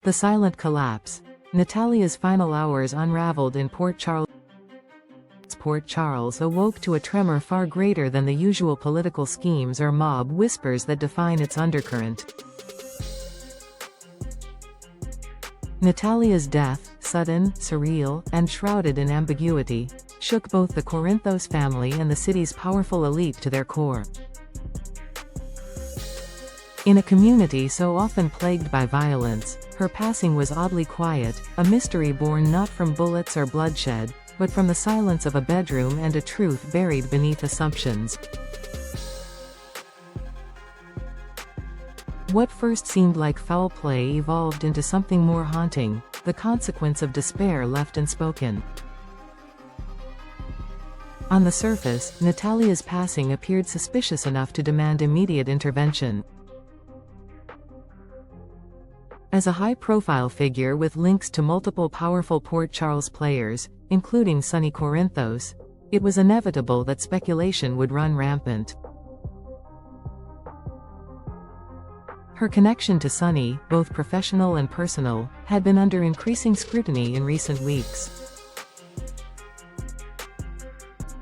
The silent collapse. Natalia's final hours unraveled in Port Charles. Port Charles awoke to a tremor far greater than the usual political schemes or mob whispers that define its undercurrent. Natalia's death, sudden, surreal, and shrouded in ambiguity, shook both the Corinthos family and the city's powerful elite to their core. In a community so often plagued by violence, her passing was oddly quiet, a mystery born not from bullets or bloodshed, but from the silence of a bedroom and a truth buried beneath assumptions. What first seemed like foul play evolved into something more haunting, the consequence of despair left unspoken. On the surface, Natalia's passing appeared suspicious enough to demand immediate intervention. As a high-profile figure with links to multiple powerful Port Charles players, including Sonny Corinthos, it was inevitable that speculation would run rampant. Her connection to Sonny, both professional and personal, had been under increasing scrutiny in recent weeks.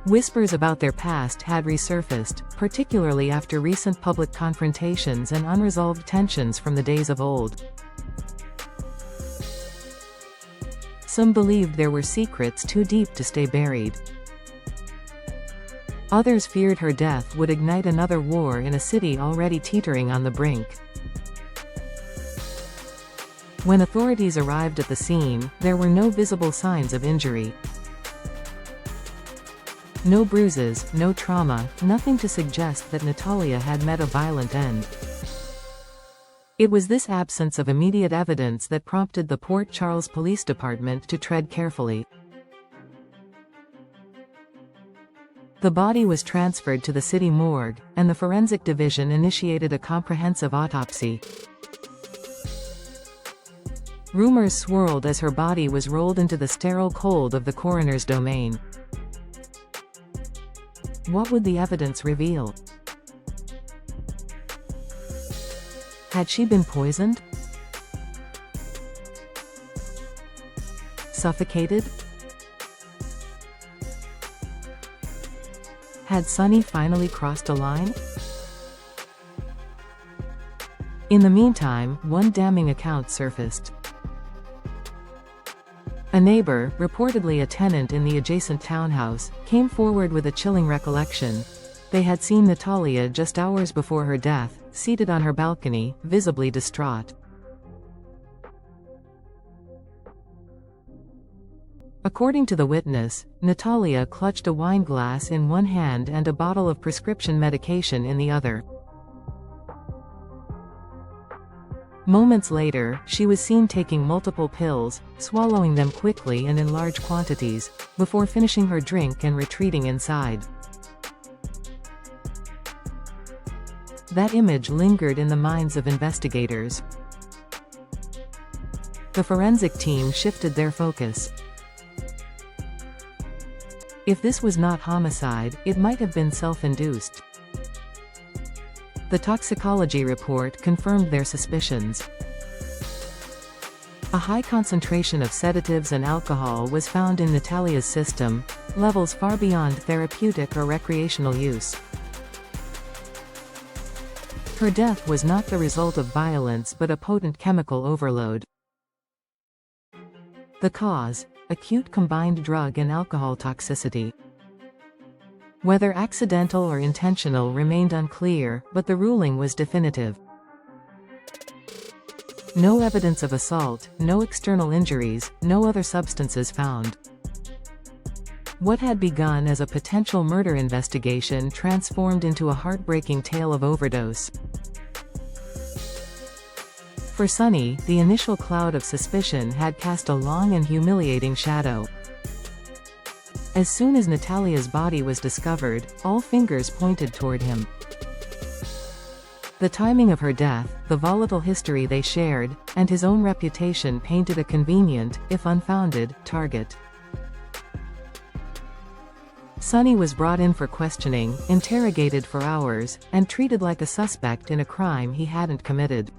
Whispers about their past had resurfaced, particularly after recent public confrontations and unresolved tensions from the days of old. Some believed there were secrets too deep to stay buried. Others feared her death would ignite another war in a city already teetering on the brink. When authorities arrived at the scene, there were no visible signs of injury. No bruises, no trauma, nothing to suggest that Natalia had met a violent end. It was this absence of immediate evidence that prompted the Port Charles Police Department to tread carefully. The body was transferred to the city morgue, and the forensic division initiated a comprehensive autopsy. Rumors swirled as her body was rolled into the sterile cold of the coroner's domain. What would the evidence reveal? Had she been poisoned? Suffocated? Had Sonny finally crossed a line? In the meantime, one damning account surfaced. A neighbor, reportedly a tenant in the adjacent townhouse, came forward with a chilling recollection. They had seen Natalia just hours before her death, seated on her balcony, visibly distraught. According to the witness, Natalia clutched a wine glass in one hand and a bottle of prescription medication in the other. Moments later, she was seen taking multiple pills, swallowing them quickly and in large quantities, before finishing her drink and retreating inside. That image lingered in the minds of investigators. The forensic team shifted their focus. If this was not homicide, it might have been self-induced. The toxicology report confirmed their suspicions. A high concentration of sedatives and alcohol was found in Natalia's system, levels far beyond therapeutic or recreational use. Her death was not the result of violence but a potent chemical overload. The cause: acute combined drug and alcohol toxicity. Whether accidental or intentional remained unclear, but the ruling was definitive. No evidence of assault, no external injuries, no other substances found. What had begun as a potential murder investigation transformed into a heartbreaking tale of overdose. For Sonny, the initial cloud of suspicion had cast a long and humiliating shadow. As soon as Natalia's body was discovered, all fingers pointed toward him. The timing of her death, the volatile history they shared, and his own reputation painted a convenient, if unfounded, target. Sonny was brought in for questioning, interrogated for hours, and treated like a suspect in a crime he hadn't committed.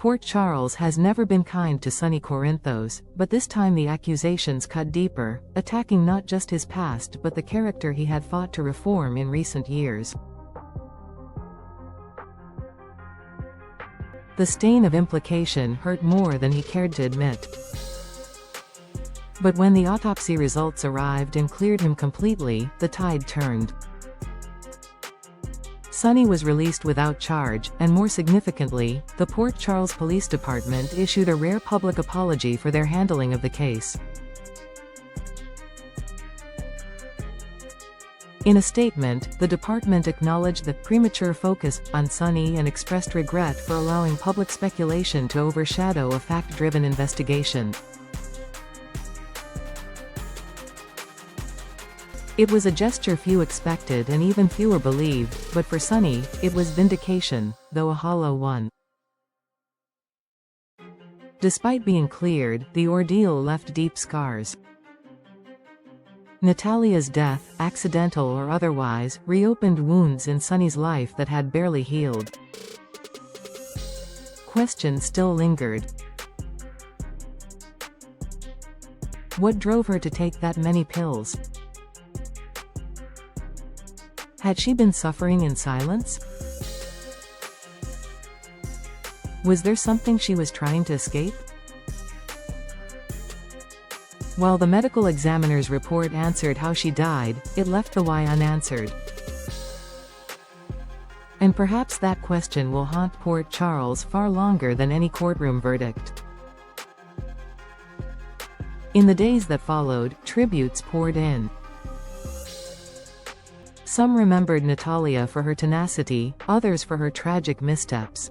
Port Charles has never been kind to Sonny Corinthos, but this time the accusations cut deeper, attacking not just his past but the character he had fought to reform in recent years. The stain of implication hurt more than he cared to admit. But when the autopsy results arrived and cleared him completely, the tide turned. Sonny was released without charge, and more significantly, the Port Charles Police Department issued a rare public apology for their handling of the case. In a statement, the department acknowledged the premature focus on Sonny and expressed regret for allowing public speculation to overshadow a fact-driven investigation. It was a gesture few expected and even fewer believed, but for Sonny, it was vindication, though a hollow one. Despite being cleared, the ordeal left deep scars. Natalia's death, accidental or otherwise, reopened wounds in Sonny's life that had barely healed. Questions still lingered. What drove her to take that many pills? Had she been suffering in silence? Was there something she was trying to escape? While the medical examiner's report answered how she died, it left the why unanswered. And perhaps that question will haunt Port Charles far longer than any courtroom verdict. In the days that followed, tributes poured in. Some remembered Natalia for her tenacity, others for her tragic missteps.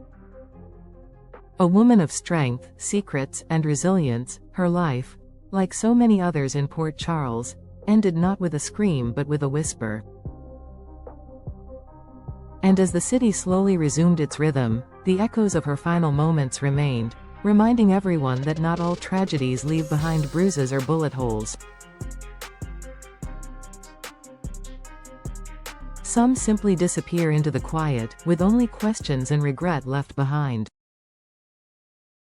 A woman of strength, secrets, and resilience, her life, like so many others in Port Charles, ended not with a scream but with a whisper. And as the city slowly resumed its rhythm, the echoes of her final moments remained, reminding everyone that not all tragedies leave behind bruises or bullet holes. Some simply disappear into the quiet, with only questions and regret left behind.